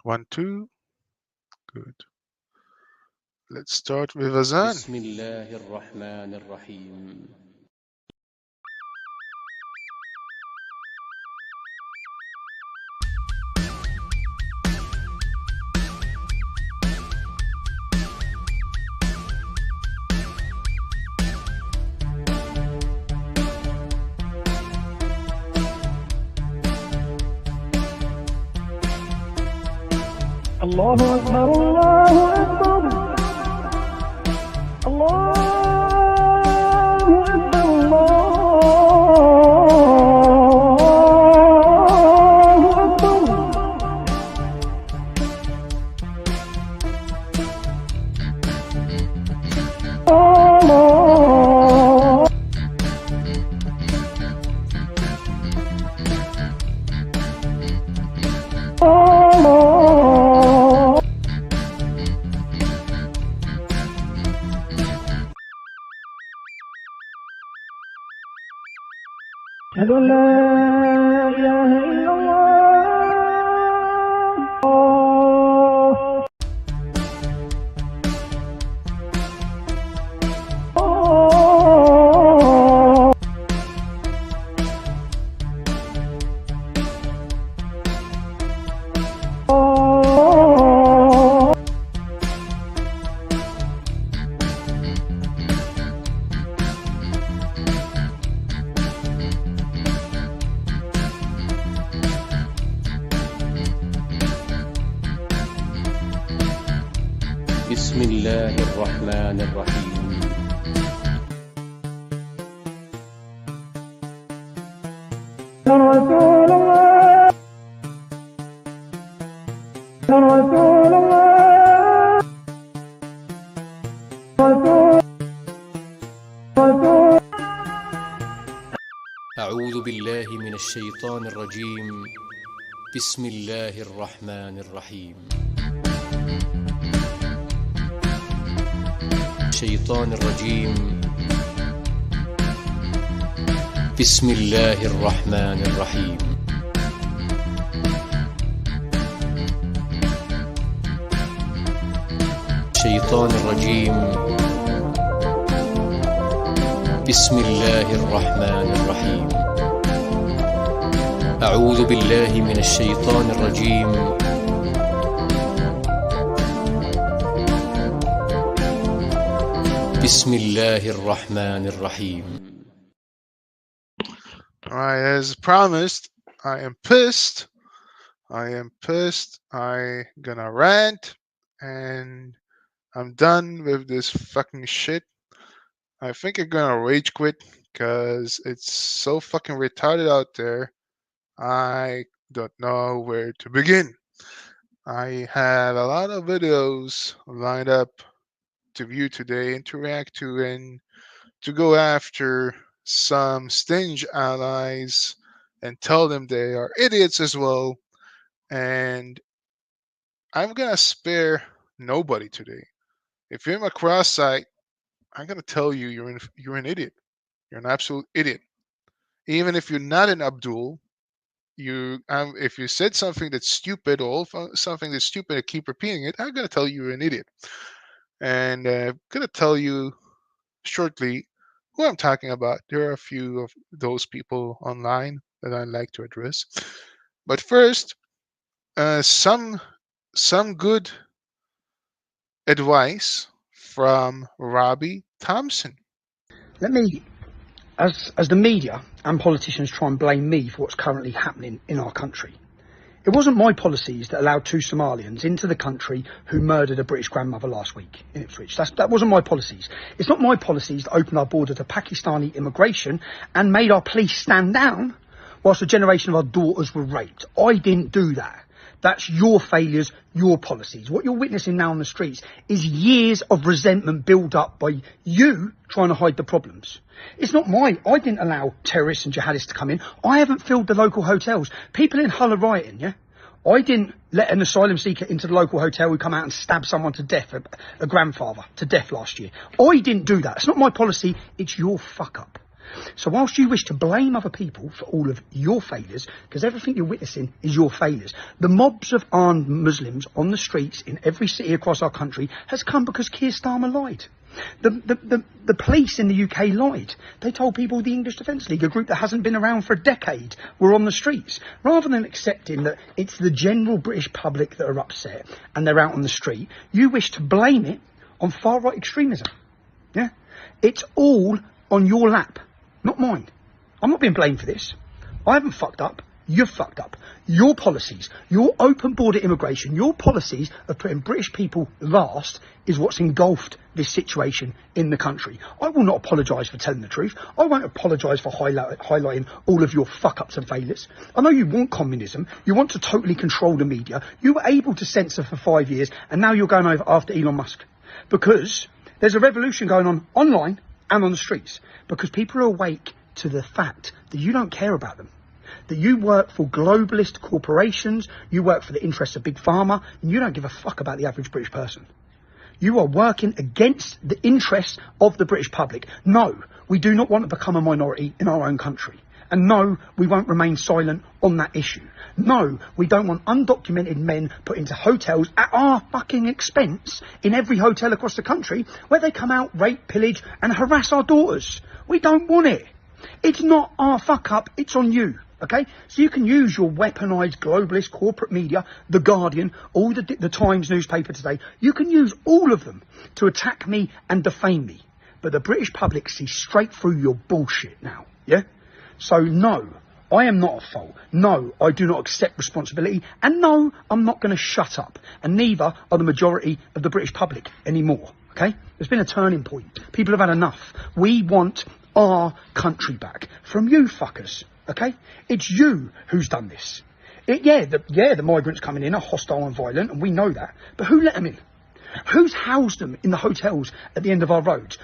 1, 2. Good. Let's start with Azan. بسم الله الرحمن الرحيم. الله أكبر الله أكبر الله أكبر الله أكبر الله أشهد أن لا إله إلا الله بسم الله الرحمن الرحيم. رسول الله رسول الله رسول أعوذ بالله من الشيطان الرجيم. بسم الله الرحمن الرحيم. الشيطان الرجيم. بسم الله الرحمن الرحيم. الشيطان الرجيم. بسم الله الرحمن الرحيم. أعوذ بالله من الشيطان الرجيم. بسم الله الرحمن الرحيم. Alright, as promised, I am pissed. I gonna rant, and I'm done with this fucking shit. I think I'm gonna rage quit because it's so fucking retarded out there. I don't know where to begin. I have a lot of videos lined up to view today and to react to and to go after some stingy allies and tell them they are idiots as well. And I'm gonna spare nobody today. If you're in my cross site, I'm gonna tell you you're an idiot. You're an absolute idiot. Even if you're not an Abdul, if you said something that's stupid or something that's stupid and keep repeating it, I'm gonna tell you you're an idiot. And I'm gonna tell you shortly who I'm talking about. There are a few of those people online that I like to address. But first, some good advice from Robbie Thompson. Let me, as the media and politicians try and blame me for what's currently happening in our country, it wasn't my policies that allowed 2 Somalians into the country who murdered a British grandmother last week in Ipswich. That wasn't my policies. It's not my policies that opened our border to Pakistani immigration and made our police stand down whilst a generation of our daughters were raped. I didn't do that. That's your failures, your policies. What you're witnessing now on the streets is years of resentment built up by you trying to hide the problems. It's not mine. I didn't allow terrorists and jihadists to come in. I haven't filled the local hotels. People in Hull are rioting, yeah? I didn't let an asylum seeker into the local hotel who come out and stab someone to death, a grandfather to death last year. I didn't do that. It's not my policy. It's your fuck up. So whilst you wish to blame other people for all of your failures, because everything you're witnessing is your failures, the mobs of armed Muslims on the streets in every city across our country has come because Keir Starmer lied. The police in the UK lied. They told people the English Defence League, a group that hasn't been around for a decade, were on the streets. Rather than accepting that it's the general British public that are upset and they're out on the street, you wish to blame it on far-right extremism. Yeah? It's all on your lap, not mine. I'm not being blamed for this. I haven't fucked up. You've fucked up. Your policies, your open border immigration, your policies of putting British people last is what's engulfed this situation in the country. I will not apologise for telling the truth. I won't apologise for highlighting all of your fuck-ups and failures. I know you want communism. You want to totally control the media. You were able to censor for 5 years, and now you're going over after Elon Musk. Because there's a revolution going on online and on the streets. Because people are awake to the fact that you don't care about them. That you work for globalist corporations, you work for the interests of Big Pharma, and you don't give a fuck about the average British person. You are working against the interests of the British public. No, we do not want to become a minority in our own country. And no, we won't remain silent on that issue. No, we don't want undocumented men put into hotels at our fucking expense in every hotel across the country where they come out, rape, pillage and harass our daughters. We don't want it. It's not our fuck up, it's on you. Okay, so you can use your weaponised globalist corporate media, The Guardian, all the Times newspaper today. You can use all of them to attack me and defame me. But the British public sees straight through your bullshit now, yeah? So no, I am not at fault. No, I do not accept responsibility. And no, I'm not going to shut up. And neither are the majority of the British public anymore, okay? There's been a turning point. People have had enough. We want our country back from you fuckers. Okay, it's you who's done this. The migrants coming in are hostile and violent, and we know that. But who let them in? Who's housed them in the hotels at the end of our roads?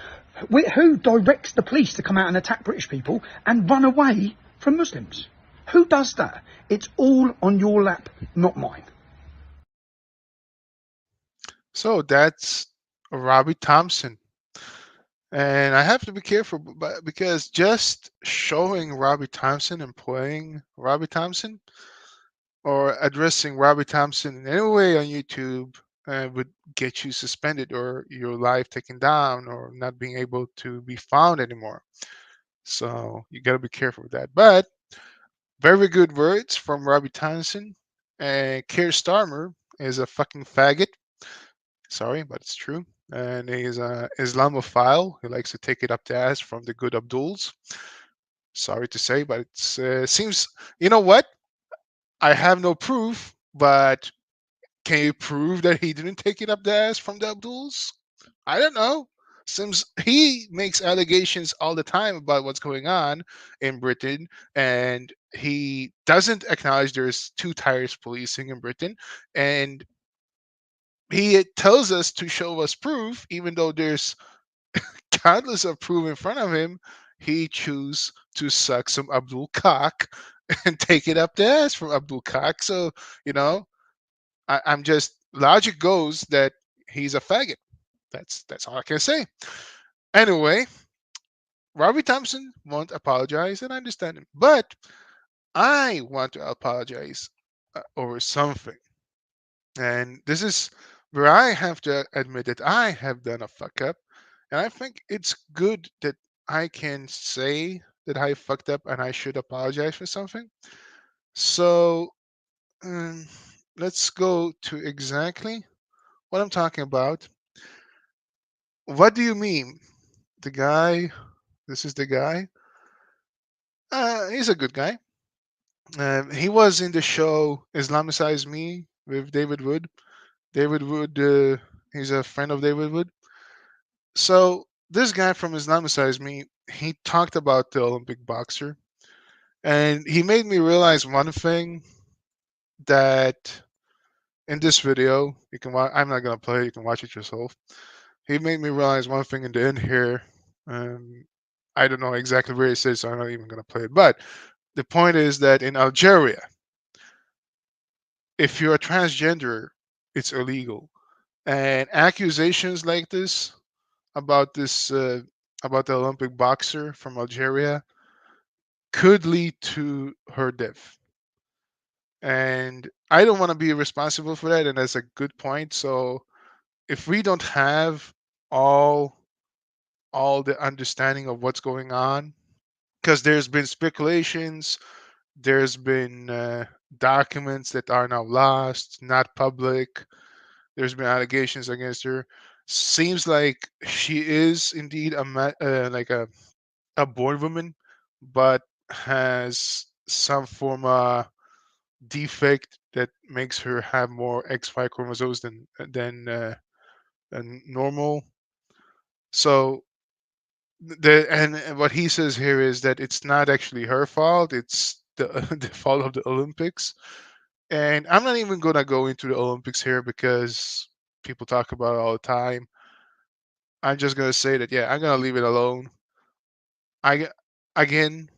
Who directs the police to come out and attack British people and run away from Muslims? Who does that? It's all on your lap, not mine. So that's Robbie Thompson. And I have to be careful because just showing Robbie Thompson and playing Robbie Thompson or addressing Robbie Thompson in any way on YouTube would get you suspended or your life taken down or not being able to be found anymore. So you got to be careful with that. But very good words from Robbie Thompson. And Keir Starmer is a fucking faggot. Sorry, but it's true. And he's an Islamophile. He likes to take it up the ass from the good Abduls. Sorry to say, but it seems, you know what? I have no proof, but can you prove that he didn't take it up the ass from the Abduls? I don't know. Seems he makes allegations all the time about what's going on in Britain, and he doesn't acknowledge there's two tires policing in Britain, and he tells us to show us proof, even though there's countless of proof in front of him. He chooses to suck some Abdul cock and take it up the ass from Abdul cock. So, you know, I'm just, logic goes that he's a faggot. That's all I can say. Anyway, Robbie Thompson won't apologize, and I understand him. But I want to apologize over something. And this is where I have to admit that I have done a fuck up. And I think it's good that I can say that I fucked up and I should apologize for something. So um, let's go to exactly what I'm talking about. What do you mean? The guy, this is the guy. He's a good guy. He was in the show Islamicize Me with David Wood. David Wood, he's a friend of David Wood. So this guy from Islamicize Me, he talked about the Olympic boxer, and he made me realize one thing that in this video you can watch. I'm not gonna play it. You can watch it yourself. He made me realize one thing in the end here. I don't know exactly where it says, so I'm not even gonna play it. But the point is that in Algeria, if you're a transgender, it's illegal, and accusations like this about this about the Olympic boxer from Algeria could lead to her death. And I don't want to be responsible for that, and that's a good point. So if we don't have all all the understanding of what's going on, because there's been speculations, there's been documents that are now lost, not public. There's been allegations against her. Seems like she is indeed like a born woman, but has some form of defect that makes her have more XY chromosomes than normal. So and what he says here is that it's not actually her fault. It's the the fault of the Olympics. And I'm not even gonna go into the Olympics here because people talk about it all the time. I'm just gonna say that yeah, I'm gonna leave it alone. I again,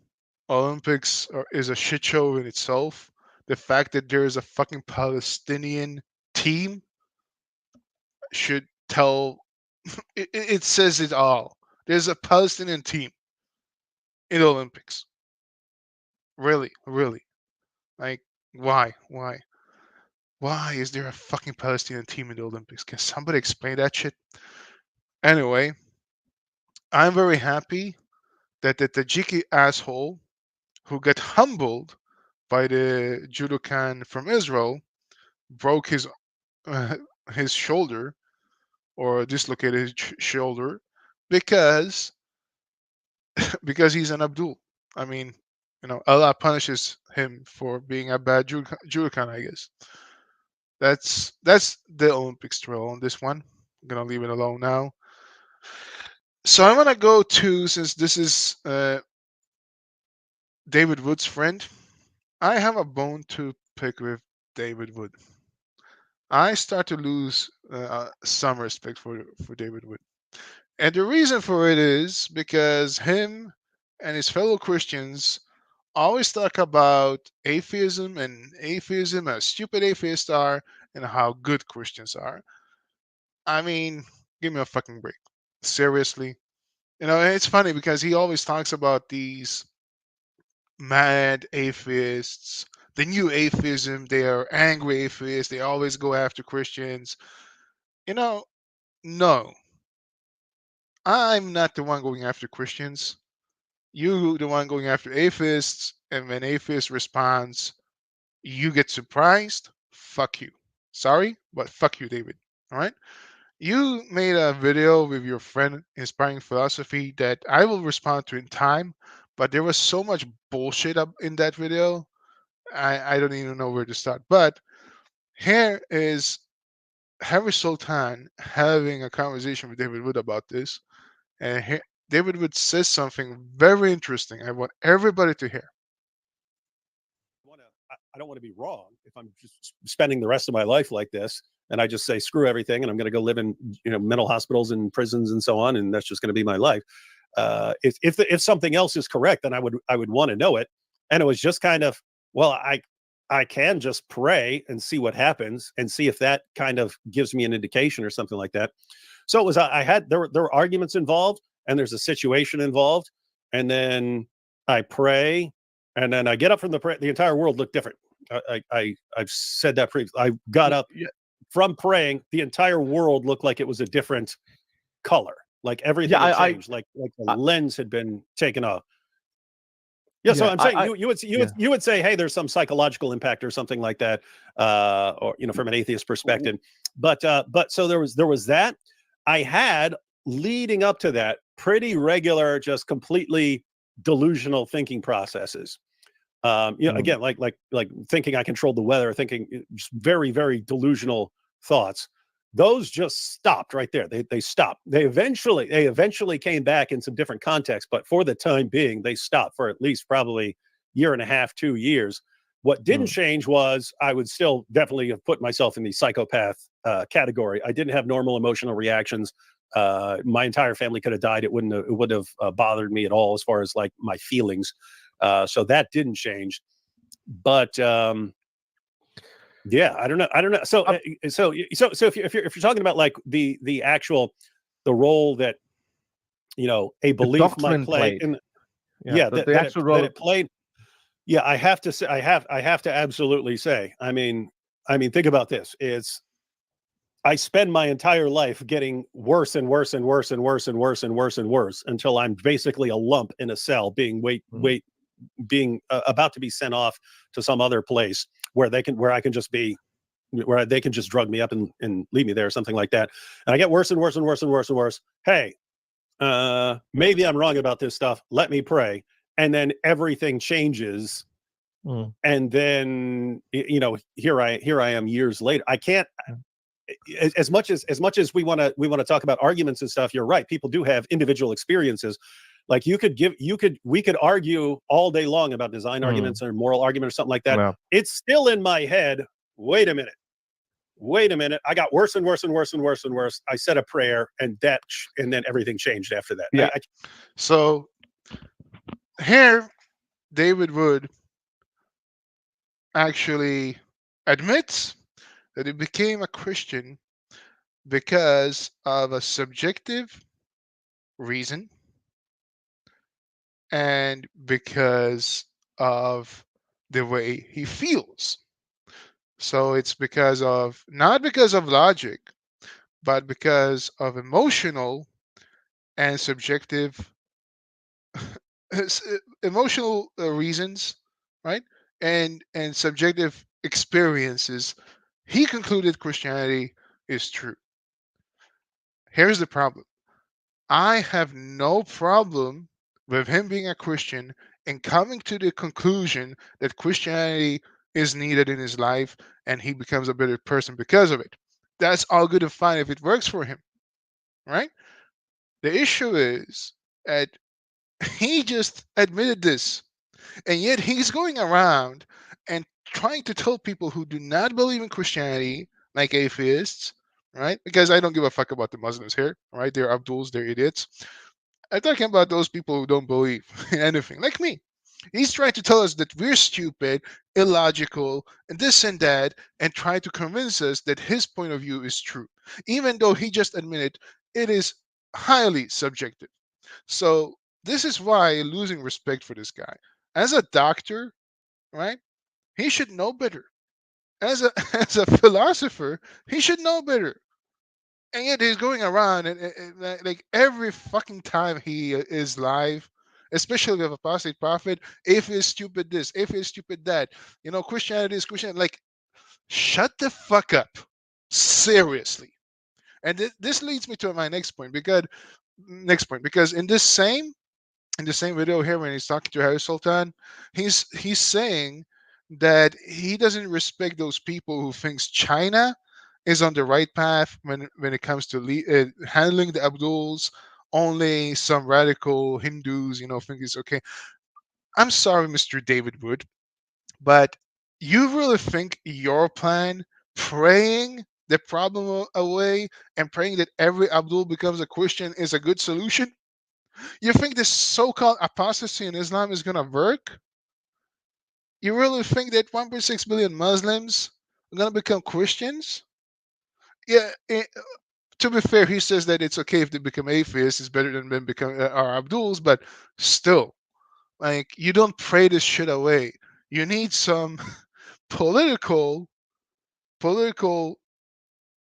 is a shit show in itself. The fact that there is a fucking Palestinian team should tell it says it all. There's a Palestinian team in the Olympics. Really, really. Like, why is there a fucking Palestinian team in the Olympics? Can somebody explain that shit? Anyway, I'm very happy that the Tajiki asshole who got humbled by the judokan from Israel broke uh, his shoulder or dislocated his shoulder because because he's an Abdul. I mean, Allah punishes him for being a bad judokan, I guess. That's the Olympics trail on this one. I'm gonna leave it alone now. So I'm gonna go to, since this is David Wood's friend, I have a bone to pick with David Wood. I start to lose some respect for David Wood, and the reason for it is because him and his fellow Christians always talk about atheism, how stupid atheists are, and how good Christians are. I mean, give me a fucking break. Seriously. And it's funny because he always talks about these mad atheists, the new atheism. They are angry atheists. They always go after Christians. You know, no, I'm not the one going after Christians. You, the one going after atheists. And when atheist responds, you get surprised. Fuck you. Sorry, but fuck you, David. All right. You made a video with your friend Inspiring Philosophy that I will respond to in time, but there was so much bullshit up in that video. I don't even know where to start. But here is Harry Sultan having a conversation with David Wood about this. And here, David Wood says something very interesting. I want everybody to hear. I don't want to be wrong if I'm just spending the rest of my life like this and I just say screw everything and I'm going to go live in mental hospitals and prisons and so on, and that's just going to be my life. If something else is correct, then I would want to know it. And it was just kind of, well, I can just pray and see what happens and see if that kind of gives me an indication or something like that. So it was there were arguments involved, and there's a situation involved, and then I pray, and then I get up from the prayer. The entire world looked different. I've said that previously. I got up from praying. The entire world looked like it was a different color. Like everything had changed. Like the lens had been taken off. Yeah, so I'm saying you would say, hey, there's some psychological impact or something like that, or from an atheist perspective. But so there was that. I had, leading up to that, pretty regular, just completely delusional thinking processes. Again, like thinking I controlled the weather, thinking just very, very delusional thoughts. Those just stopped right there. They stopped. They eventually came back in some different contexts, but for the time being, they stopped for at least probably year and a half, 2 years. What didn't change was I would still definitely have put myself in the psychopath category. I didn't have normal emotional reactions. My entire family could have died. It wouldn't have bothered me at all as far as like my feelings. So that didn't change. But yeah, I don't know. So if you're talking about like the role that a The belief might doctrine play played. in. Yeah, That the actual role. it played. Yeah, I have to say, I have to absolutely say. I mean, think about this. I spend my entire life getting worse and worse and worse and worse and worse and worse and worse until I'm basically a lump in a cell, being about to be sent off to some other place where they can just drug me up and leave me there or something like that. And I get worse and worse and worse and worse and worse. Hey, maybe I'm wrong about this stuff. Let me pray. And then everything changes. And then, here I am years later. I can't, as much as we want to talk about arguments and stuff. You're right. People do have individual experiences. Like we could argue all day long about design arguments or moral argument or something like that. Yeah. It's still in my head. Wait a minute. I got worse and worse and worse and worse and worse. I said a prayer and then everything changed after that. Yeah. So here, David Wood actually admits that he became a Christian because of a subjective reason and because of the way he feels. So it's not because of logic, but because of emotional and subjective emotional reasons, right? And subjective experiences. He concluded Christianity is true. Here's the problem. I have no problem with him being a Christian and coming to the conclusion that Christianity is needed in his life and he becomes a better person because of it. That's all good and fine if it works for him, right? The issue is that he just admitted this, and yet he's going around and trying to tell people who do not believe in Christianity, like atheists, right? Because I don't give a fuck about the Muslims here, right? They're Abduls, they're idiots. I'm talking about those people who don't believe in anything, like me. He's trying to tell us that we're stupid, illogical, and this and that, and trying to convince us that his point of view is true, even though he just admitted it is highly subjective. So this is why I'm losing respect for this guy. As a doctor, right? He should know better. As a as a philosopher, he should know better. And yet he's going around and like every fucking time he is live, especially with apostate prophet, atheist stupid this, atheist stupid that. Christianity is Christian. Like, shut the fuck up. Seriously. And this leads me to my next point because in the same video here when he's talking to Harry Sultan, he's saying that he doesn't respect those people who thinks China is on the right path when it comes to handling the Abduls. Only some radical Hindus, think it's okay. I'm sorry, Mr. David Wood, but you really think your plan, praying the problem away and praying that every Abdul becomes a Christian, is a good solution? You think this so-called apostasy in Islam is gonna work? You really think that 1.6 billion Muslims are gonna become Christians? Yeah. To be fair, he says that it's okay if they become atheists. It's better than them become are Abduls, but still, like, you don't pray this shit away. You need some political political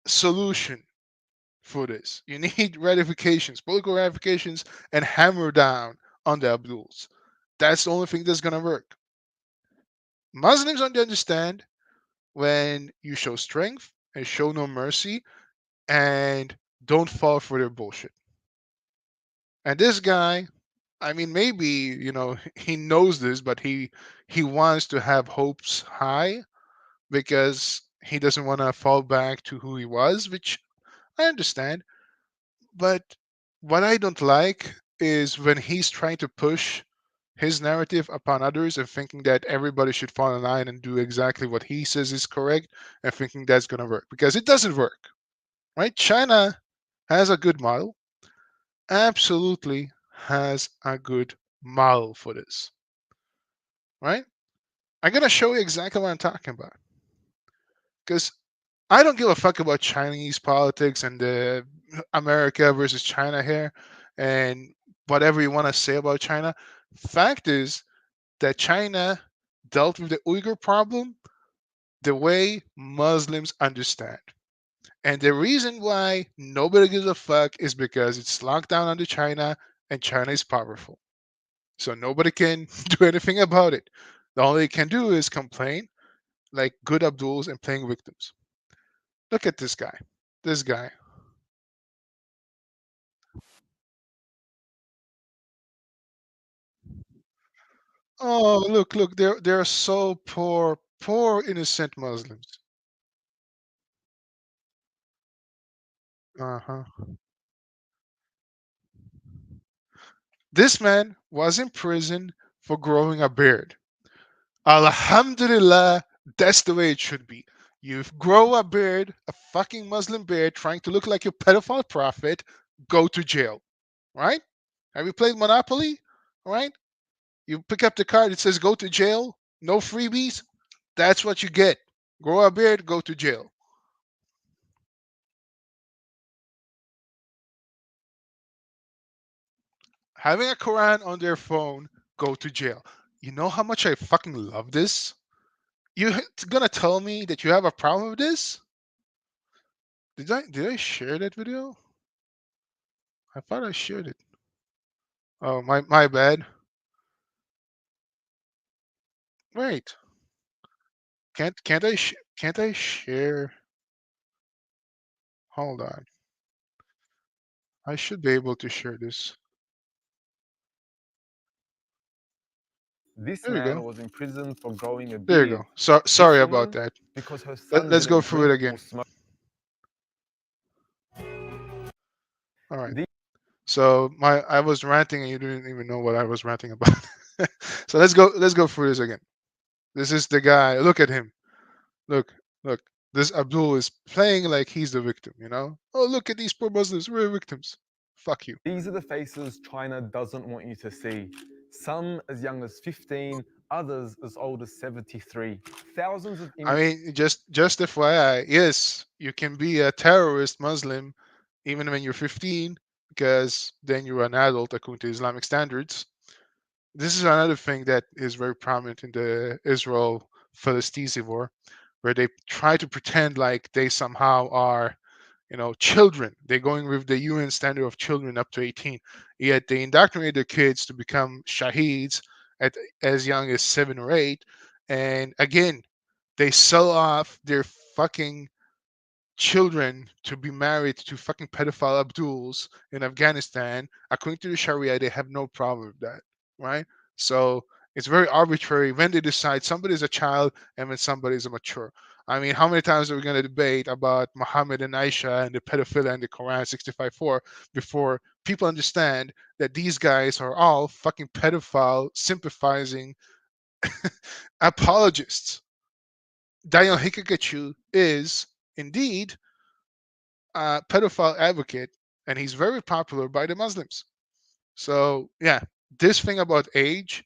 solution for this. You need political ratifications, and hammer down on the Abduls. That's the only thing that's gonna work. Muslims don't understand when you show strength and show no mercy and don't fall for their bullshit. And this guy, I mean, maybe he knows this, but he wants to have hopes high because he doesn't want to fall back to who he was, which I understand. But what I don't like is when he's trying to push his narrative upon others and thinking that everybody should fall in line and do exactly what he says is correct and thinking that's going to work, because it doesn't work, right? China has a good model, absolutely has a good model for this, right? I'm going to show you exactly what I'm talking about, because I don't give a fuck about Chinese politics and the America versus China here. And whatever you want to say about China. Fact is that China dealt with the Uyghur problem the way Muslims understand. And the reason why nobody gives a fuck is because it's locked down under China and China is powerful. So nobody can do anything about it. The only they can do is complain like good Abduls and playing victims. Look at this guy. This guy. Oh, look, look, they're so poor, poor innocent Muslims. Uh-huh. This man was in prison for growing a beard. Alhamdulillah, that's the way it should be. You grow a beard, a fucking Muslim beard, trying to look like a pedophile prophet, go to jail. Right? Have you played Monopoly? Right? You pick up the card, it says go to jail, no freebies. That's what you get. Grow a beard, go to jail. Having a Quran on their phone, go to jail. You know how much I fucking love this? You're gonna tell me that you have a problem with this? Did I share that video? I thought I shared it. Oh, my bad. Wait, can't I share? Hold on. I should be able to share this. This There we man go. was in prison for growing a There you beard. go. So This sorry about woman, that. because her son Let's go didn't through it drink or again. smoke. All right. These So I was ranting and you didn't even know what I was ranting about. So let's go through this again. This is the guy. Look at him. Look, look. This Abdul is playing like he's the victim, you know? Oh, look at these poor Muslims. We're victims. Fuck you. are the faces China doesn't want you to see. Some as young as 15, others as old as 73. Thousands of I images mean, just FYI, yes, you can be a terrorist Muslim even when you're 15 because then you're an adult according to Islamic standards. This is another thing that is very prominent in the Israel-Palestine war, where they try to pretend like they somehow are, children. They're going with the UN standard of children up to 18, yet they indoctrinate their kids to become shaheeds at as young as 7 or 8, and again, they sell off their fucking children to be married to fucking pedophile Abduls in Afghanistan. According to the Sharia, they have no problem with that, right? So it's very arbitrary when they decide somebody's a child and when somebody's a mature. I mean, how many times are we going to debate about Muhammad and Aisha and the pedophilia and the Quran 65:4 before people understand that these guys are all fucking pedophile sympathizing apologists? Daniel Hikagachu is indeed a pedophile advocate, and he's very popular by the Muslims. So yeah, this thing about age,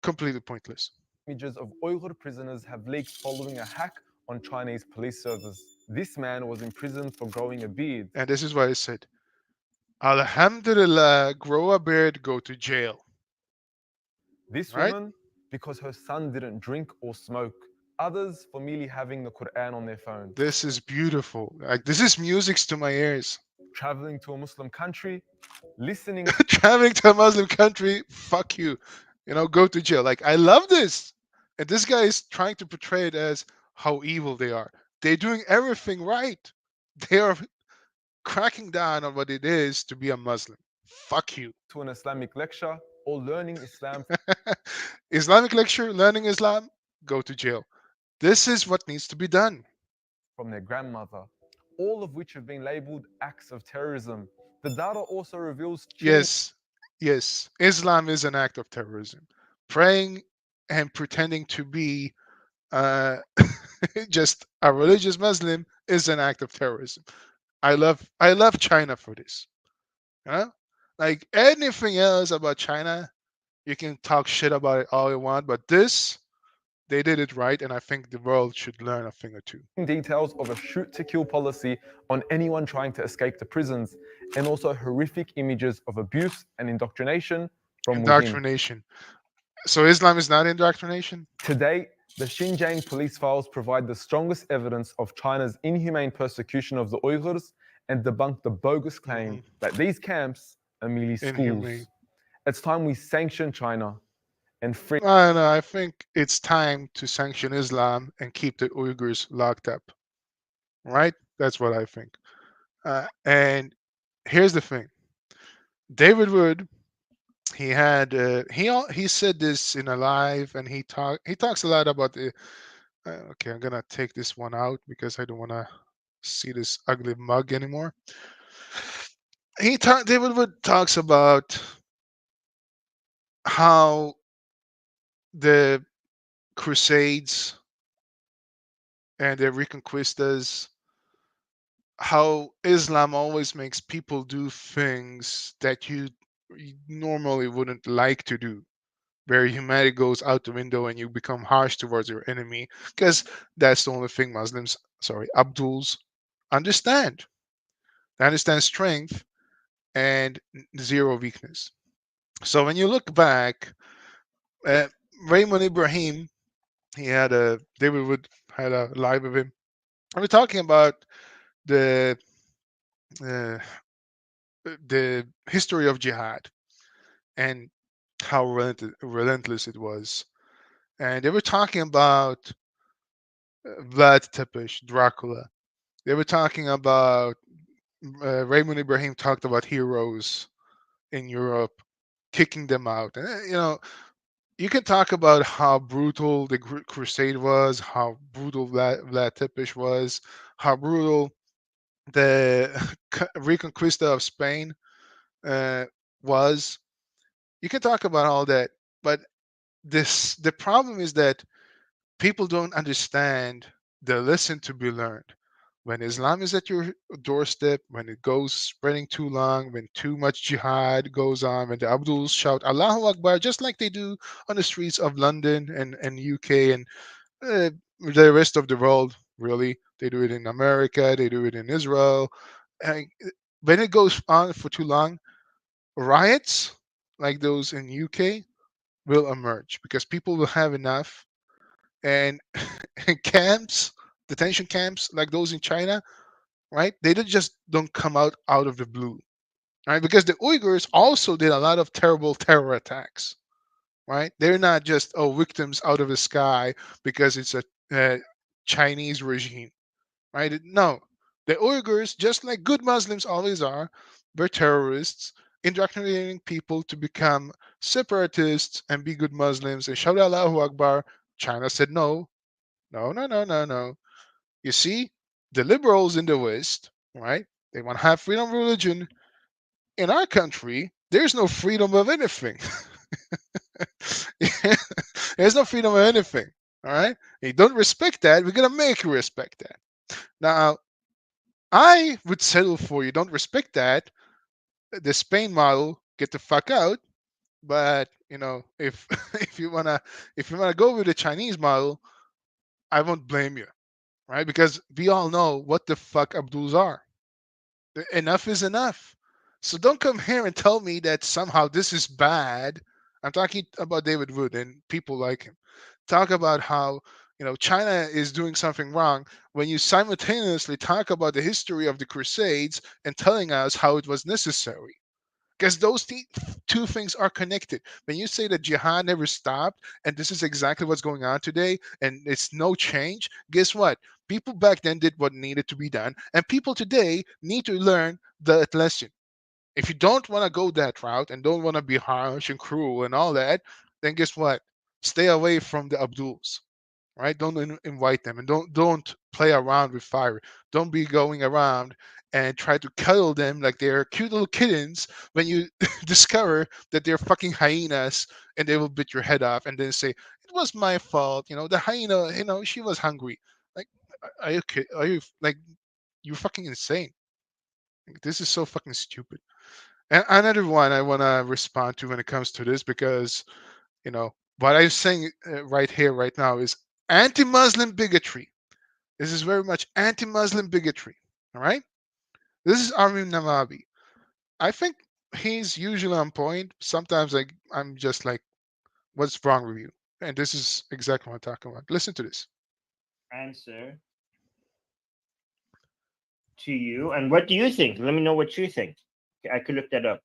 completely pointless. of Uyghur prisoners have leaked following a hack on Chinese police servers. This man was in prison for growing a beard. And this is why I said, Alhamdulillah, grow a beard, go to jail. This Right? woman, because her son didn't drink or smoke. Others for merely having the Quran on their phone. This is beautiful. Like this is music to my ears. Traveling to a Muslim country, listening Traveling to a Muslim country, fuck you. Go to jail. Like I love this. And this guy is trying to portray it as how evil they are. They're doing everything right. They are cracking down on what it is to be a Muslim. Fuck you. to an Islamic lecture, or learning Islam Islamic lecture, learning Islam, go to jail. This is what needs to be done. from their grandmother, all of which have been labeled acts of terrorism. The data also reveals cheating Yes, yes. Islam is an act of terrorism. Praying and pretending to be uh, just a religious Muslim is an act of terrorism. I love China for this. Huh? Like anything else about China, you can talk shit about it all you want, but this they did it right, and I think the world should learn a thing or two. details of a shoot to kill policy on anyone trying to escape the prisons, and also horrific images of abuse and indoctrination from within. Indoctrination. So Islam is not indoctrination? To date, the Xinjiang police files provide the strongest evidence of China's inhumane persecution of the Uyghurs and debunk the bogus claim that these camps are merely schools. Inhumane. It's time we sanction China and free. I don't know. I think it's time to sanction Islam and keep the Uyghurs locked up. Right? That's what I think. And here's the thing. David Wood, he said this in a live, and he talks a lot about the. Okay, I'm gonna take this one out because I don't want to see this ugly mug anymore. David Wood talks about how the Crusades and the Reconquistas, how Islam always makes people do things that you normally wouldn't like to do, where humanity goes out the window and you become harsh towards your enemy, because that's the only thing Abduls understand. They understand strength and zero weakness. So when you look back, uh, Raymond Ibrahim, David Wood had a live with him. And we're talking about the uh, the history of jihad and how relentless it was. And they were talking about Vlad Tepes, Dracula. They were talking about Raymond Ibrahim talked about heroes in Europe, kicking them out. And you can talk about how brutal the Crusade was, how brutal Vlad Tepes was, how brutal the Reconquista of Spain uh, was. You can talk about all that, but the problem is that people don't understand the lesson to be learned. When Islam is at your doorstep, when it goes spreading too long, when too much jihad goes on, when the Abduls shout Allahu Akbar, just like they do on the streets of London and UK and the rest of the world, really. They do it in America, they do it in Israel. And when it goes on for too long, riots like those in UK will emerge because people will have enough, and and camps, detention camps like those in China, right? They just don't come out of the blue, right? Because the Uyghurs also did a lot of terrible terror attacks, right? They're not just victims out of the sky because it's a Chinese regime, right? No, the Uyghurs, just like good Muslims always are, were terrorists, indoctrinating people to become separatists and be good Muslims and shout Allahu Akbar. China said no, no, no, no, no, no. You see, the liberals in the West, right? They want to have freedom of religion. In our country, there's no freedom of anything. There's no freedom of anything. All right. You don't respect that, we're gonna make you respect that. Now, I would settle for you don't respect that. The Spain model, get the fuck out. But if if you wanna go with the Chinese model, I won't blame you, right? Because we all know what the fuck Abduls are. Enough is enough. So don't come here and tell me that somehow this is bad. I'm talking about David Wood and people like him. Talk about how China is doing something wrong when you simultaneously talk about the history of the Crusades and telling us how it was necessary. Because those two things are connected. When you say that jihad never stopped, and this is exactly what's going on today, and it's no change, guess what? People back then did what needed to be done, and people today need to learn that lesson. If you don't want to go that route and don't want to be harsh and cruel and all that, then guess what? Stay away from the Abduls, right? Don't invite them, and don't play around with fire. Don't be going around and try to cuddle them like they're cute little kittens when you discover that they're fucking hyenas, and they will bit your head off and then say it was my fault. The hyena, she was hungry. Like, are you are you like, you're fucking insane? Like, this is so fucking stupid. And another one I want to respond to when it comes to this, because What I'm saying right here, right now, is anti-Muslim bigotry. This is very much anti-Muslim bigotry. All right. This is Armin Namabi. I think he's usually on point. Sometimes I'm just like, what's wrong with you? And this is exactly what I'm talking about. Listen to this. Answer to you. And what do you think? Let me know what you think. I could look that up.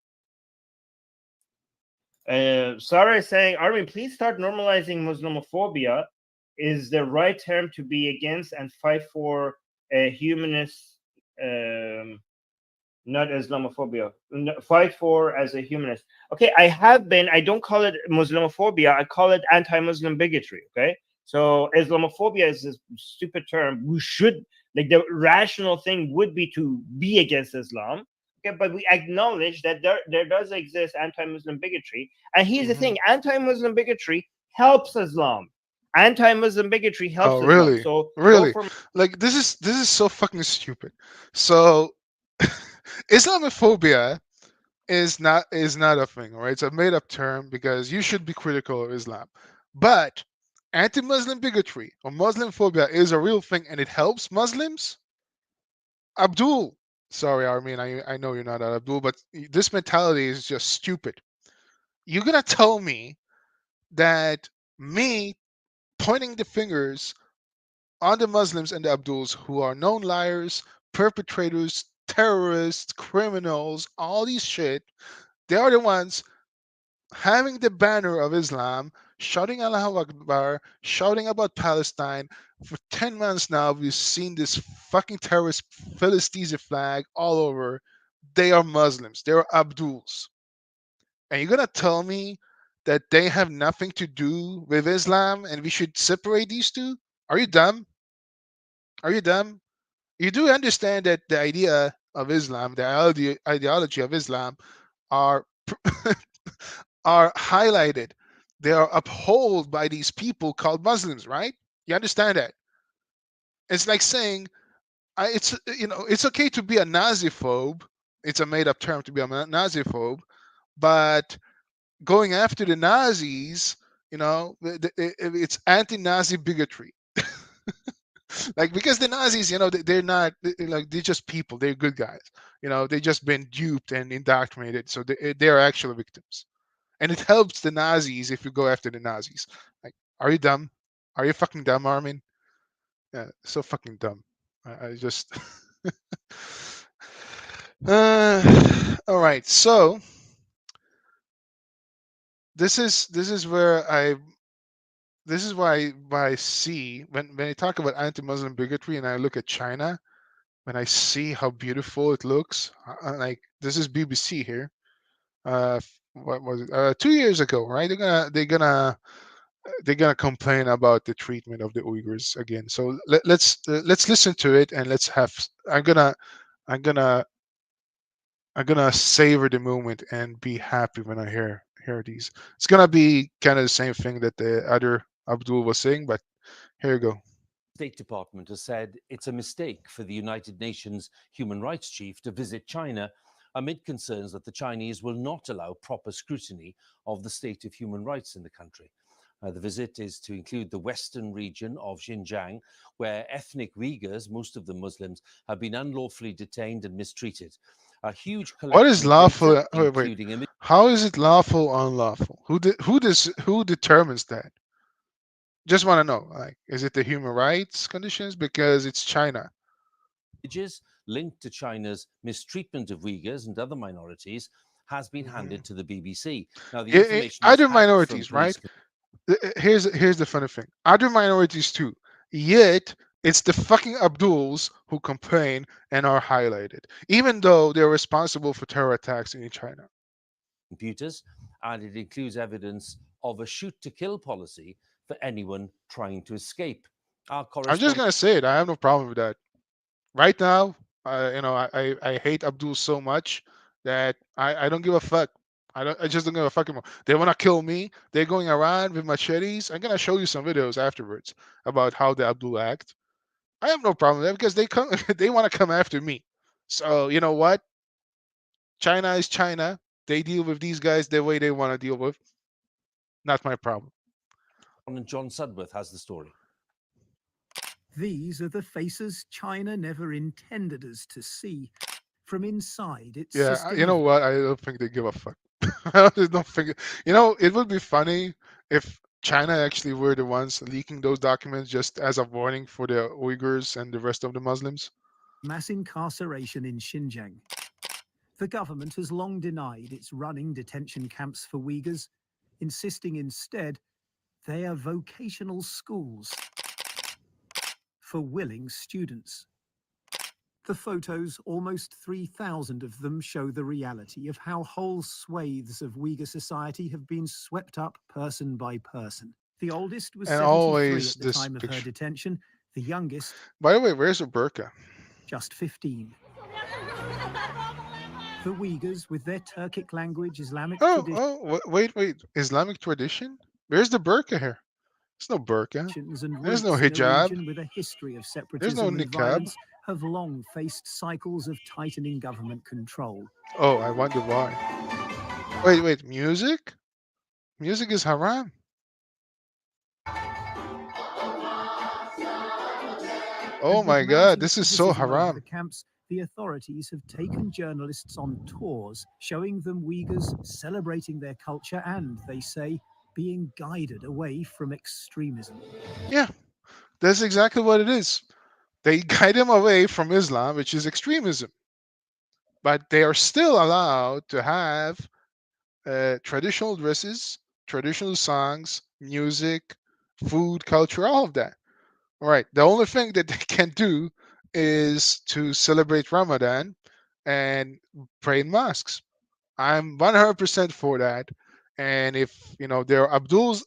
Sarah is saying, Armin, please start normalizing Islamophobia. Is the right term to be against and fight for a humanist, not Islamophobia. Fight for as a humanist. Okay, I have been. I don't call it Islamophobia. I call it anti-Muslim bigotry. Okay, so Islamophobia is a stupid term. We should, like, the rational thing would be to be against Islam. Okay, but we acknowledge that there does exist anti-Muslim bigotry. And here's the thing: anti-Muslim bigotry helps Islam. Anti-Muslim bigotry helps Oh, Islam. really? So go Really? for Like this is so fucking stupid. So Islamophobia is not a thing, right? It's a made up term because you should be critical of Islam. But anti-Muslim bigotry or Muslim phobia is a real thing and it helps Muslims. Abdul, sorry, Armin, I know you're not Abdul, but this mentality is just stupid. You're gonna tell me that me pointing the fingers on the Muslims and the Abduls who are known liars, perpetrators, terrorists, criminals, all these shit, they are the ones having the banner of Islam, shouting Allahu Akbar, shouting about Palestine. For 10 months now, we've seen this fucking terrorist Philistine flag all over. They are Muslims. They are Abduls. And you're going to tell me that they have nothing to do with Islam and we should separate these two? Are you dumb? Are you dumb? You do understand that the idea of Islam, the ideology of Islam, are are highlighted. They are upheld by these people called Muslims, right? You understand that? It's like saying, it's it's okay to be a Nazi phobe. It's a made up term to be a Nazi phobe, but going after the Nazis, it's anti-Nazi bigotry. Like because the Nazis, they're not like they're just people. They're good guys. They just been duped and indoctrinated, so they're actual victims. And it helps the Nazis if you go after the Nazis. Like, are you dumb? Are you fucking dumb, Armin? Yeah, so fucking dumb. I just. All right, so this is where I this is why I see when I talk about anti-Muslim bigotry and I look at China, when I see how beautiful it looks, like this is BBC here. What was it? 2 years ago, right? They're gonna complain about the treatment of the Uyghurs again. So let's listen to it and let's have. I'm gonna I'm gonna savor the moment and be happy when I hear these. It's gonna be kind of the same thing that the other Abdul was saying, but here you go. State Department has said it's a mistake for the United Nations human rights chief to visit China amid concerns that the Chinese will not allow proper scrutiny of the state of human rights in the country. The visit is to include the western region of Xinjiang, where ethnic Uyghurs, most of them Muslims, have been unlawfully detained and mistreated. A huge What is collection of lawful? data, Wait. including How is it lawful, unlawful? Who determines that? Just want to know. Like, is it the human rights conditions because it's China? images linked to China's mistreatment of Uyghurs and other minorities has been Mhm. handed to the BBC. Now, the Yeah, information was other hacked from minorities, right? police. Here's the funny thing. Other minorities too. Yet it's the fucking Abduls who complain and are highlighted, even though they're responsible for terror attacks in China. Computers, and it includes evidence of a shoot to kill policy for anyone trying to escape. Our I'm just correspondent gonna say it. I have no problem with that. Right now, I hate Abdul so much that I don't give a fuck. I just don't give a fuck anymore. They wanna kill me. They're going around with machetes. I'm gonna show you some videos afterwards about how the Abdul act. I have no problem with that because they come they want to come after me. So you know what? China is China. They deal with these guys the way they want to deal with. Not my problem. And John Sudworth has the story. These are the faces China never intended us to see. From inside its Yeah, system you know of what? I don't think they give a fuck. I don't think. You know, it would be funny if China actually were the ones leaking those documents just as a warning for the Uyghurs and the rest of the Muslims. mass incarceration in Xinjiang. The government has long denied it's running detention camps for Uyghurs, insisting instead they are vocational schools for willing students. The photos, almost 3,000 of them, show the reality of how whole swathes of Uyghur society have been swept up person by person. The oldest was And 73 always at the this time of her picture. detention, the youngest By the way, where's her burqa? just 15. The Uyghurs, with their Turkic language, Islamic traditions, Wait. Islamic tradition? Where's the burqa here? There's no burqa. and There's roots no in a hijab. region with a history of There's separatism no and niqab. violence, have long faced cycles of tightening government control. Oh, I wonder why. Wait. Music? Music is haram. Oh And with my God, mounting this is so criticism over the haram. camps, the authorities have taken journalists on tours, showing them Uyghurs celebrating their culture and, they say, being guided away from extremism. Yeah, that's exactly what it is. They guide them away from Islam, which is extremism. But they are still allowed to have traditional dresses, traditional songs, music, food, culture, all of that. All right. The only thing that they can do is to celebrate Ramadan and pray in mosques. I'm 100% for that. And if there are Abduls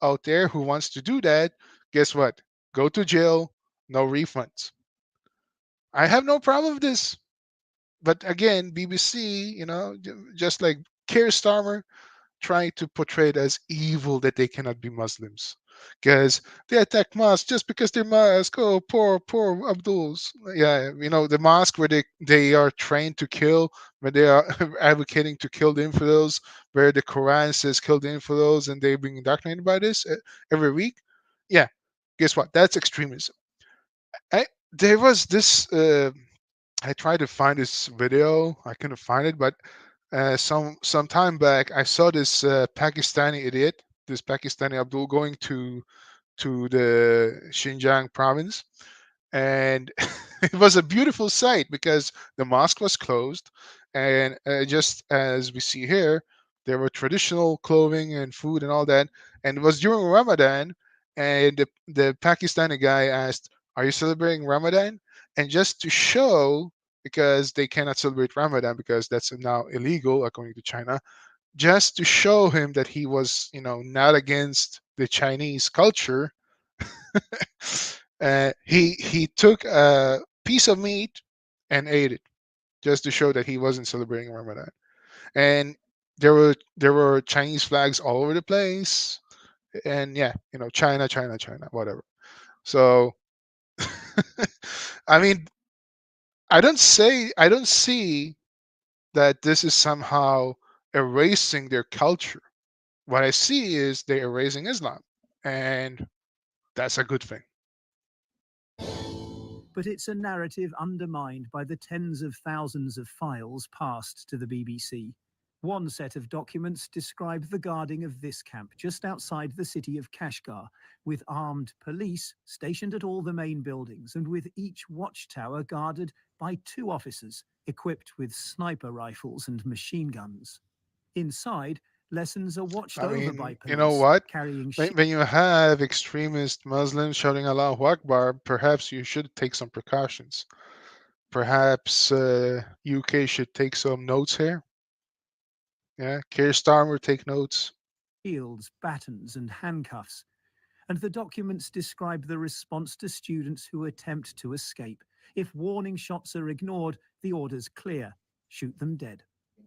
out there who wants to do that, guess what? Go to jail, no refunds. I have no problem with this. But again, BBC, just like Keir Starmer, trying to portray it as evil that they cannot be Muslims because they attack mosques just because they're mosque. Oh, poor Abduls. Yeah, the mosque where they are trained to kill, where they are advocating to kill the infidels, where the Quran says kill the infidels, and they're being indoctrinated by this every week. Yeah, guess what? That's extremism. There was this. I tried to find this video. I couldn't find it, but some time back, I saw this Pakistani idiot, this Pakistani Abdul, going to the Xinjiang province, and it was a beautiful sight because the mosque was closed, and just as we see here, there were traditional clothing and food and all that, and it was during Ramadan, and the Pakistani guy asked, "Are you celebrating Ramadan?" And just to show, because they cannot celebrate Ramadan because that's now illegal according to China, just to show him that he was, not against the Chinese culture, he took a piece of meat and ate it, just to show that he wasn't celebrating Ramadan. And there were Chinese flags all over the place, and yeah, China, whatever. So, I mean, I don't see that this is somehow erasing their culture. What I see is they're erasing Islam, and that's a good thing. But it's a narrative undermined by the tens of thousands of files passed to the BBC. One set of documents describe the guarding of this camp just outside the city of Kashgar, with armed police stationed at all the main buildings and with each watchtower guarded by 2 officers equipped with sniper rifles and machine guns. Inside, lessons are watched I over by mean, you know police what? carrying When you have extremist Muslims shouting Allahu Akbar, perhaps you should take some precautions. Perhaps UK should take some notes here. Yeah, Keir Starmer, take notes. shields, batons, and handcuffs. And the documents describe the response to students who attempt to escape. If warning shots are ignored, the order's clear: shoot them dead.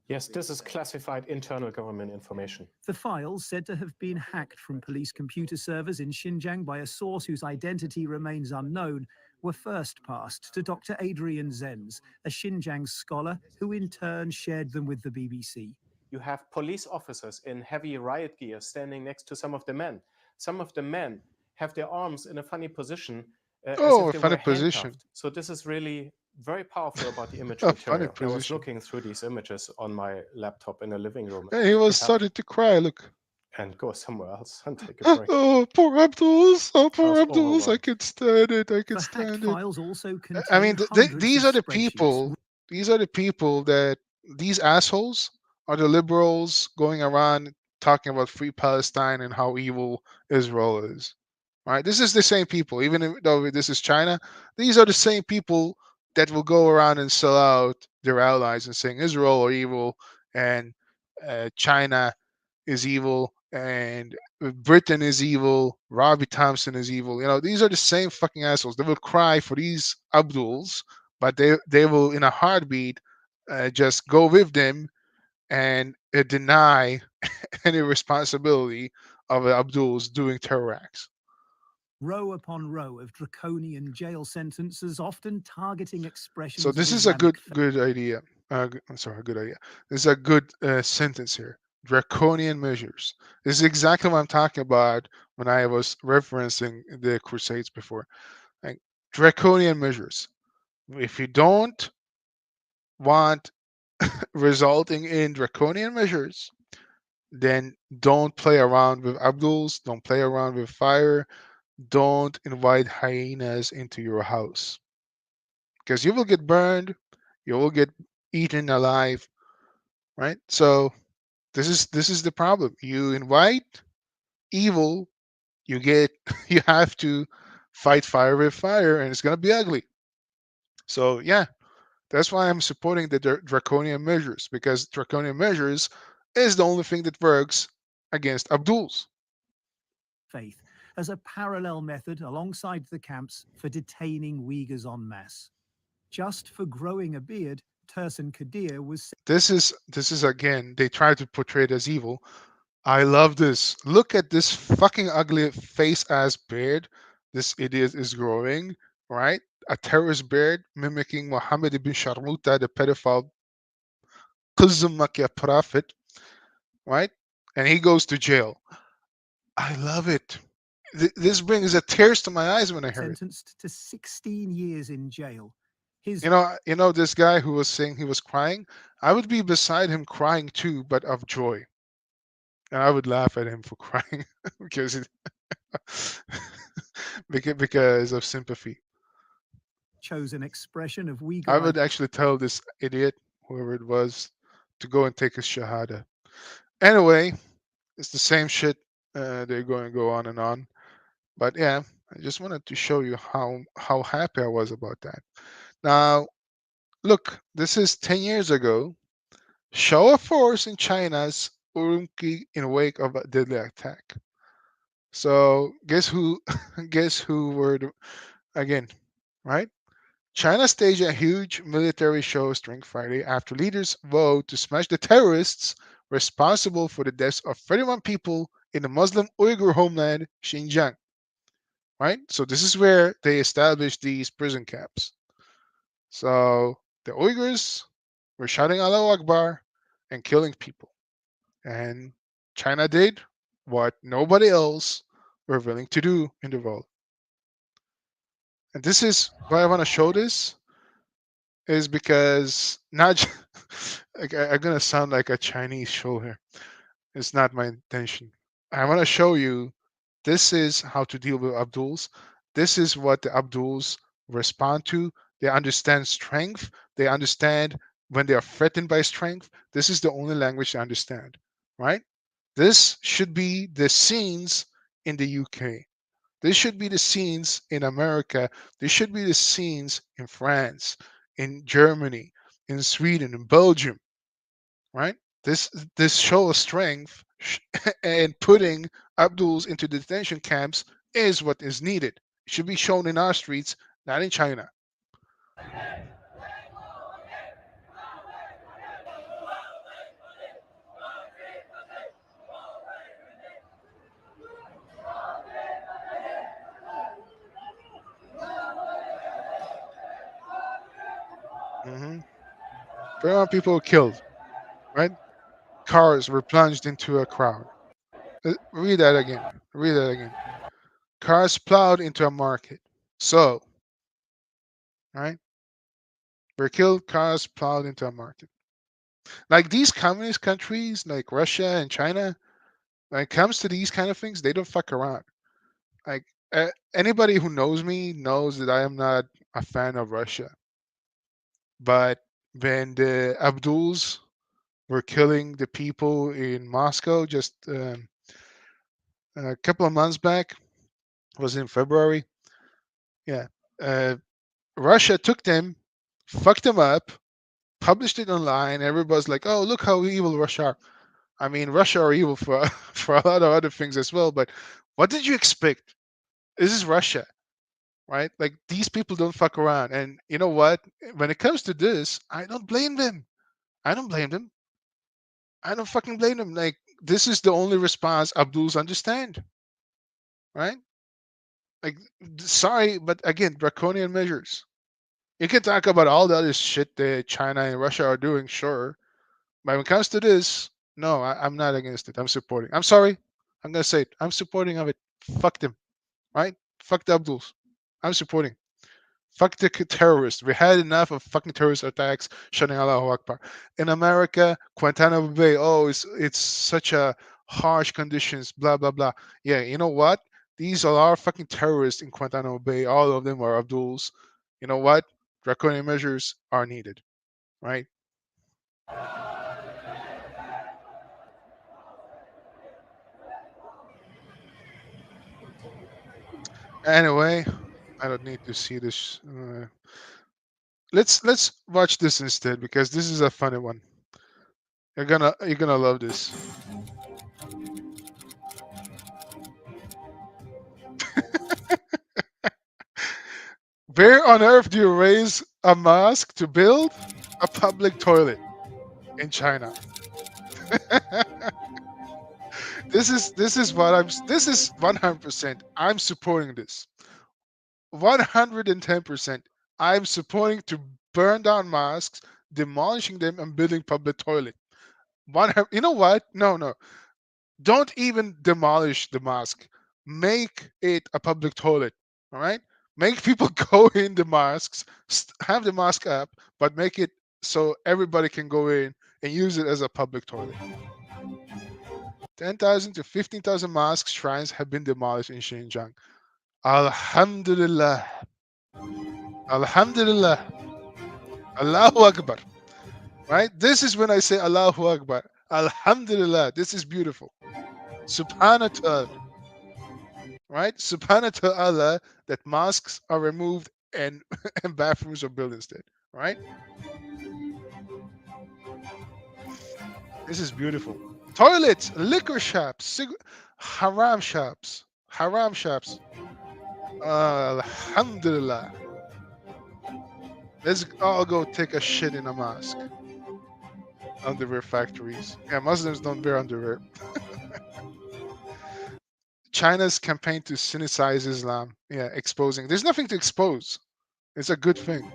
Yes, this is classified internal government information. The files, said to have been hacked from police computer servers in Xinjiang by a source whose identity remains unknown, were first passed to Dr. Adrian Zenz, a Xinjiang scholar who in turn shared them with the BBC. You have police officers in heavy riot gear standing next to some of the men. some of the men have their arms in a funny position, as Oh, if a they funny were position. handcuffed. So this is really very powerful about the image A funny material. I was position. looking through these images on my laptop in the living room. And he was It helped. starting to cry. Look. And go somewhere else and take a break. Oh, poor Abduls. Oh, I was poor Abduls. I overwhelmed. can stand it. I can The hacked stand it. files also contain I mean, hundreds these of are the spreadsheets. people. These are the people that these assholes are the liberals going around talking about free Palestine and how evil Israel is. Right? This is the same people. Even though this is China, these are the same people that will go around and sell out their allies and saying Israel are evil and China is evil and Britain is evil, Robbie Thompson is evil. You know, these are the same fucking assholes. They will cry for these Abduls, but they will in a heartbeat just go with them and deny any responsibility of Abduls doing terror acts. Row upon row of draconian jail sentences, often targeting expressions So of this is a Islamic faith. good idea. I'm sorry, a good idea. This is a good sentence here. Draconian measures. This is exactly what I'm talking about when I was referencing the Crusades before. Like, draconian measures. If you don't want resulting in draconian measures, then don't play around with Abduls. Don't play around with fire. Don't invite hyenas into your house because you will get burned. You will get eaten alive, right? So this is the problem. You invite evil, you get you have to fight fire with fire, and it's gonna be ugly. So yeah, that's why I'm supporting the draconian measures because draconian measures is the only thing that works against Abduls. faith as a parallel method alongside the camps for detaining Uyghurs en masse. Just for growing a beard, Tursun Kadir was This is again they try to portray it as evil. I love this. Look at this fucking ugly face ass beard this idiot is growing, right? A terrorist beard mimicking Mohammed ibn Sharmuta, the pedophile Quzummakia prophet, right? And he goes to jail. I love it. This brings a tears to my eyes when I hear it. sentenced to 16 years in jail. His You know this guy who was saying he was crying. I would be beside him crying too, but of joy, and I would laugh at him for crying because it, because of sympathy. chosen expression of Uyghur I would actually tell this idiot, whoever it was, to go and take his shahada. Anyway, it's the same shit. They're going to go on and on. But yeah, I just wanted to show you how happy I was about that. Now, look, this is 10 years ago. Show of force in China's Urumqi in wake of a deadly attack. So guess who? Guess who were again, right? China staged a huge military show during Friday after leaders vowed to smash the terrorists responsible for the deaths of 31 people in the Muslim Uyghur homeland Xinjiang. Right? So this is where they established these prison camps. So the Uyghurs were shouting Allahu Akbar and killing people. And China did what nobody else were willing to do in the world. And this is why I want to show this is because not like I'm gonna sound like a Chinese show here. It's not my intention. I want to show you this is how to deal with Abduls. This is what the Abduls respond to. They understand strength. They understand when they are threatened by strength. This is the only language they understand, right? This should be the scenes in the UK. This should be the scenes in America. This should be the scenes in France, in Germany, in Sweden, in Belgium, right? This show of strength and putting Abduls into detention camps is what is needed. It should be shown in our streets, not in China. Mm-hmm. 31 people were killed, right? Cars were plunged into a crowd. Read that again. Read that again. Cars plowed into a market. So, right? Were killed, cars plowed into a market. Like these communist countries, like Russia and China, when it comes to these kind of things, they don't fuck around. Like anybody who knows me knows that I am not a fan of Russia. But when the Abduls were killing the people in Moscow just a couple of months back, was in February. Yeah, uh, Russia took them, fucked them up, published it online. Everybody's like, "Oh, look how evil Russia are." I mean, Russia are evil for for a lot of other things as well. But what did you expect? This is Russia, right? Like these people don't fuck around. And you know what? When it comes to this, I don't blame them. I don't blame them. I don't fucking blame them. Like this is the only response Abdul's understand, right? Like, sorry, but again, draconian measures. You can talk about all the other shit that China and Russia are doing, sure. But when it comes to this, no, I'm not against it. I'm supporting. I'm sorry. I'm gonna say it. I'm supporting of it. Fuck them, right? Fuck the Abduls. I'm supporting. Fuck the terrorists. We had enough of fucking terrorist attacks. Shouting Allahu Akbar. In America, Guantanamo Bay. Oh, it's such a harsh conditions. Blah blah blah. Yeah, you know what? These are our fucking terrorists in Guantanamo Bay. All of them are Abduls. You know what? Draconian measures are needed, right? Anyway, I don't need to see this. Let's watch this instead because this is a funny one. You're gonna love this. Where on earth do you raise a mosque to build a public toilet in China? This is 100%. I'm supporting this. 110%. I'm supporting to burn down mosques, demolishing them, and building public toilet. You know what? No. Don't even demolish the mosque. Make it a public toilet. All right? Make people go in the mosques, have the mosque up, but make it so everybody can go in and use it as a public toilet. 10,000 to 15,000 mosques, shrines have been demolished in Xinjiang. Alhamdulillah. Alhamdulillah. Allahu Akbar. Right? This is when I say Allahu Akbar. Alhamdulillah. This is beautiful. Subhana ta'ala. Right? Subhana ta'ala that mosques are removed and, and bathrooms are built instead. Right? This is beautiful. Toilets, liquor shops, haram shops. Haram shops. Alhamdulillah. Let's all go take a shit in a mosque. Underwear factories. Yeah, Muslims don't wear underwear. China's campaign to sinicize Islam. Yeah, exposing. There's nothing to expose. It's a good thing.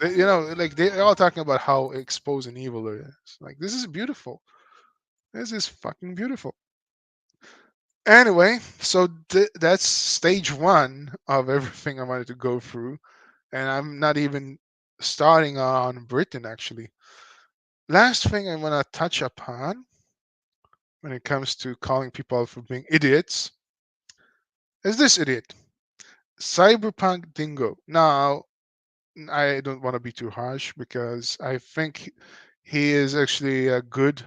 Like they're all talking about how exposed and evil it is. Like this is beautiful. This is fucking beautiful. Anyway, so that's stage one of everything I wanted to go through, and I'm not even starting on Britain actually. Last thing I want to touch upon when it comes to calling people out for being idiots is this idiot, Cyberpunk Dingo. Now, I don't want to be too harsh because I think he is actually a good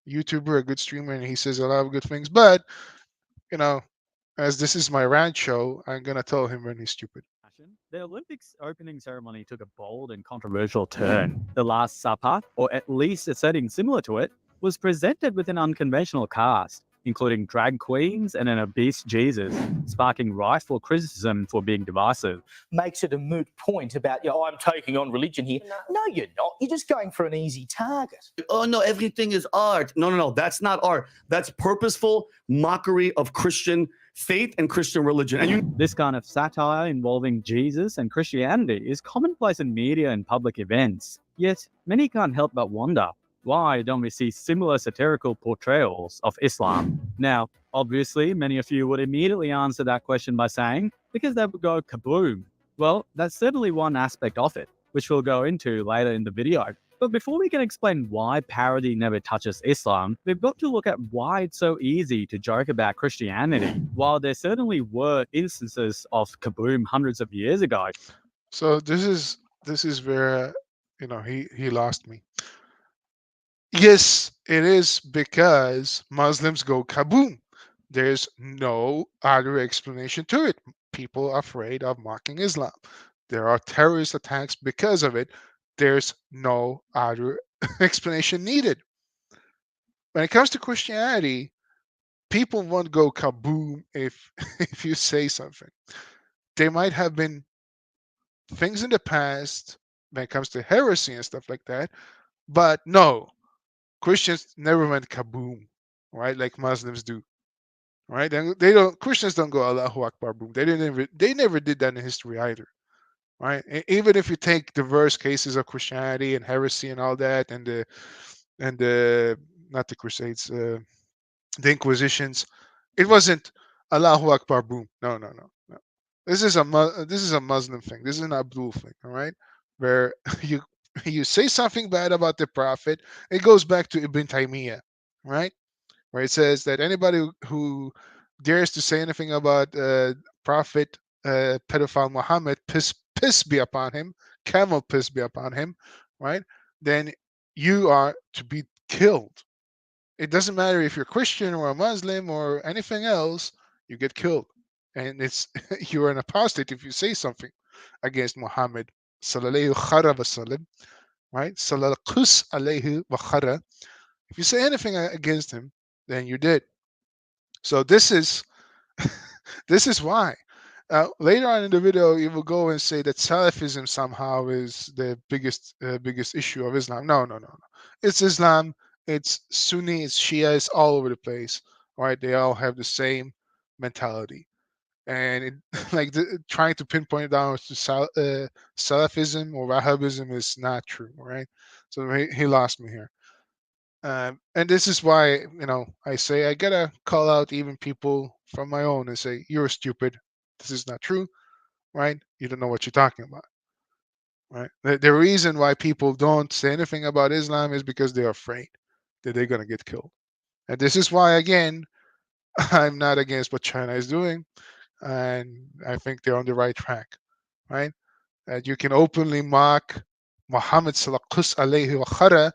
YouTuber, a good streamer, and he says a lot of good things. But, you know, as this is my rant show, I'm going to tell him when he's stupid. The Olympics opening ceremony took a bold and controversial turn. The Last Supper, or at least a setting similar to it, was presented with an unconventional cast, including drag queens and an obese Jesus, sparking rightful criticism for being divisive. Makes it a moot point about, I'm taking on religion here. No, you're not. You're just going for an easy target. Oh, no, everything is art. No. That's not art. That's purposeful mockery of Christian faith and Christian religion. And this kind of satire involving Jesus and Christianity is commonplace in media and public events. Yet, many can't help but wonder, why don't we see similar satirical portrayals of Islam? Now, Obviously, many of you would immediately answer that question by saying, because they would go kaboom. Well, that's certainly one aspect of it, which we'll go into later in the video. But before we can explain why parody never touches Islam, we've got to look at why it's so easy to joke about Christianity, while there certainly were instances of kaboom hundreds of years ago. So this is where he lost me. Yes, it is because Muslims go kaboom. There's no other explanation to it. People are afraid of mocking Islam. There are terrorist attacks because of it. There's no other explanation needed. When it comes to Christianity, people won't go kaboom if if you say something. There might have been things in the past when it comes to heresy and stuff like that, but no, Christians never went kaboom, right? Like Muslims do, right? And they don't. Christians don't go Allahu Akbar boom. They never did that in history either, right? Even if you take diverse cases of Christianity and heresy and all that, and the not the Crusades, the Inquisitions, it wasn't Allahu Akbar boom. No. This is a Muslim thing. This is an Abdul thing, all right? Where you say something bad about the Prophet, it goes back to Ibn Taymiyyah, right? Where it says that anybody who dares to say anything about Prophet pedophile Muhammad, piss be upon him, camel piss be upon him, right? Then you are to be killed. It doesn't matter if you're Christian or a Muslim or anything else, you get killed. And it's you're an apostate if you say something against Muhammad sallallahu alaihi wasallam, right? Sallallahu alaihi wasallam. If you say anything against him, then you did. So this is why. Later on in the video, you will go and say that Salafism somehow is the biggest issue of Islam. No. It's Islam. It's Sunni. It's Shia. It's all over the place. Right? They all have the same mentality. And it, trying to pinpoint it down to Salafism or Wahhabism is not true, right? So he lost me here. And this is why, I say I gotta call out even people from my own and say, you're stupid. This is not true, right? You don't know what you're talking about, right? The reason why people don't say anything about Islam is because they're afraid that they're gonna get killed. And this is why, again, I'm not against what China is doing. And I think they're on the right track, right? That you can openly mock Muhammad sallallahu alaihi wasallam,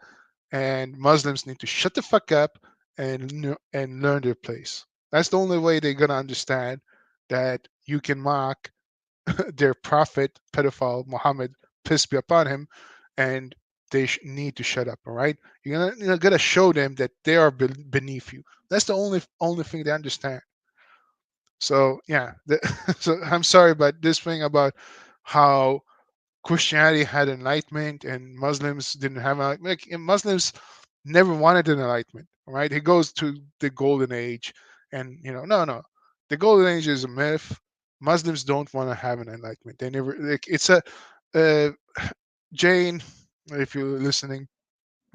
and Muslims need to shut the fuck up and learn their place. That's the only way they're gonna understand that you can mock their prophet, pedophile Muhammad, peace be upon him, and they need to shut up. All right, you're gonna show them that they are beneath you. That's the only thing they understand. So yeah, so I'm sorry, but this thing about how Christianity had enlightenment and Muslims didn't have Muslims never wanted an enlightenment, right? It goes to the golden age, and no, the golden age is a myth. Muslims don't want to have an enlightenment. They never it's a Jane, if you're listening,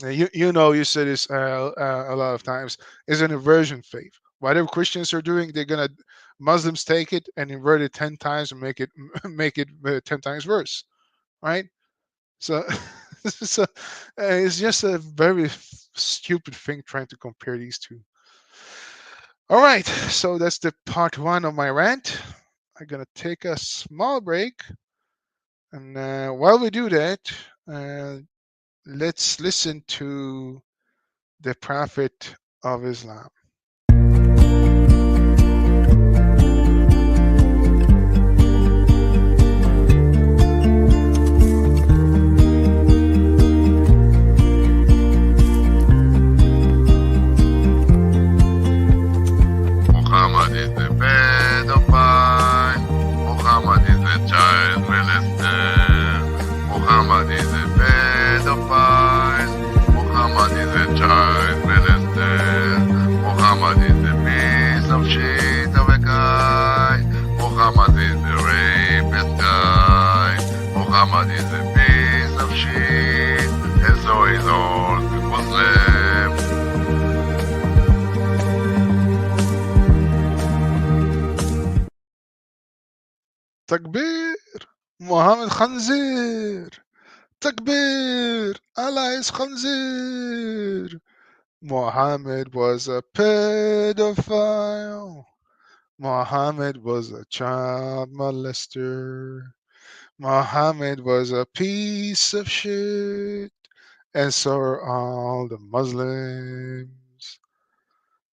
you said this a lot of times, is an inversion faith. Whatever Christians are doing, Muslims take it and invert it 10 times and make it 10 times worse, right? So, it's just a very stupid thing trying to compare these two. All right, so that's the part 1 of my rant. I'm gonna take a small break, and while we do that, let's listen to the Prophet of Islam. Muhammad is the pedophile. Muhammad is the child molester. Muhammad is the pedophile. Muhammad is the child molester. Muhammad is the piece of shit of a guy. Muhammad is the rapist guy. Muhammad is the piece of shit, and so is all the Muslims. Takbir. Muhammad Khanzir. Takbir. Allah is Khanzir. Muhammad was a pedophile. Muhammad was a child molester. Muhammad was a piece of shit. And so are all the Muslims.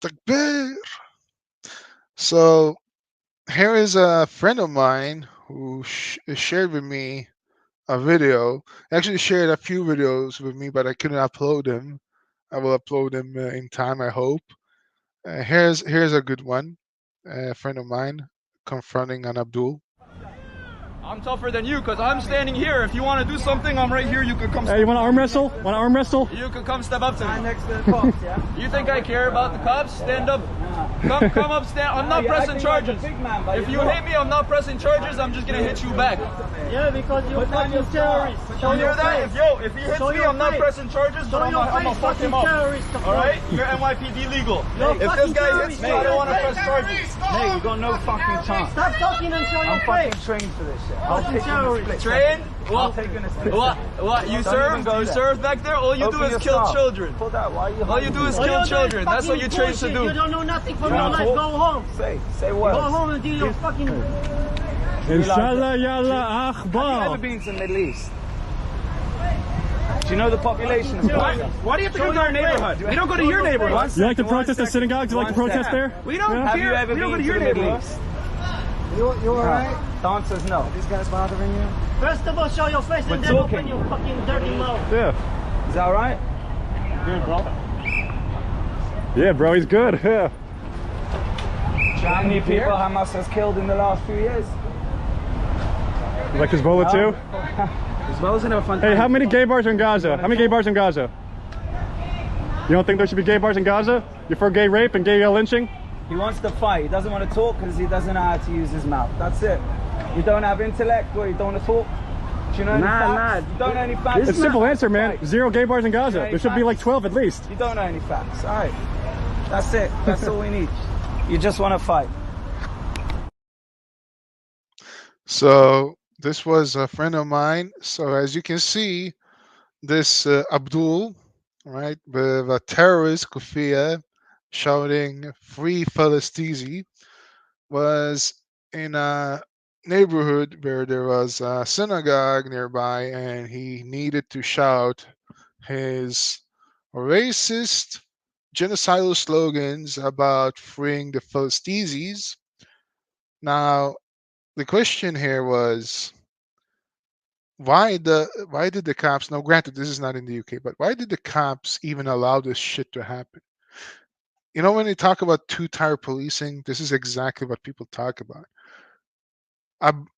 Takbir. So here is a friend of mine who shared with me a video. Actually, shared a few videos with me, but I couldn't upload them. I will upload them in time, I hope. Here's a good one. A friend of mine confronting an Abdul. I'm tougher than you because I'm standing here. If you want to do something, I'm right here. You could come. Hey, you want to arm wrestle? Want to arm wrestle? You could come step up to me. Next to the cops, yeah? You think I care about the cops? Stand up. Come up, stand. I'm not pressing charges. If you hit me, I'm not pressing charges. I'm just gonna hit you back. Yeah, because you're fucking terrorist. You hear that? If he hits me, I'm not pressing charges, but I'm gonna fuck him up. All right? You're NYPD legal. If this guy hits me, I don't want to press charges. Hey, you got no fucking chance. Stop talking and show your face. I'm fucking trained for this shit. I'll take you. Trained? What? You serve? You serve back there? All you do is kill children. All you do is kill children. That's what you trained to do. You don't know nothing from your life. Go home. Say what? Go home and do your fucking. Inshallah, yalla, Have you ever been to the Middle East? Do you know the population? Why do you have to go to our neighborhood? We don't go to your neighborhood. You like to protest at synagogues? You like to protest there? We don't care. Have you ever been to your neighborhood? You alright? The answer is no. Are these guys bothering you? First of all, show your face and then open your fucking dirty mouth. Yeah. Is that alright? Good, bro. Yeah, bro, he's good. Yeah. How many people Hamas has killed in the last few years? You like Hezbollah too? Hezbollah's in a fun. Hey, how many gay bars are in Gaza? How many gay bars in Gaza? You don't think there should be gay bars in Gaza? You're for gay rape and gay lynching? He wants to fight. He doesn't want to talk because he doesn't know how to use his mouth. That's it. You don't have intellect or you don't want to talk. Do you know any facts? You don't know any facts? It's a simple answer, man. Fight. 0 gay bars in Gaza. There should be like 12 at least. You don't know any facts. All right. That's it. That's all we need. You just want to fight. So this was a friend of mine. So as you can see, this Abdul, right, with a terrorist kufiya shouting "Free Palestine," was in a neighborhood where there was a synagogue nearby, and he needed to shout his racist, genocidal slogans about freeing the Palestinians. Now, the question here was, why did the cops? Now, granted, this is not in the UK, but why did the cops even allow this shit to happen? You know, when they talk about two-tier policing, this is exactly what people talk about.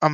A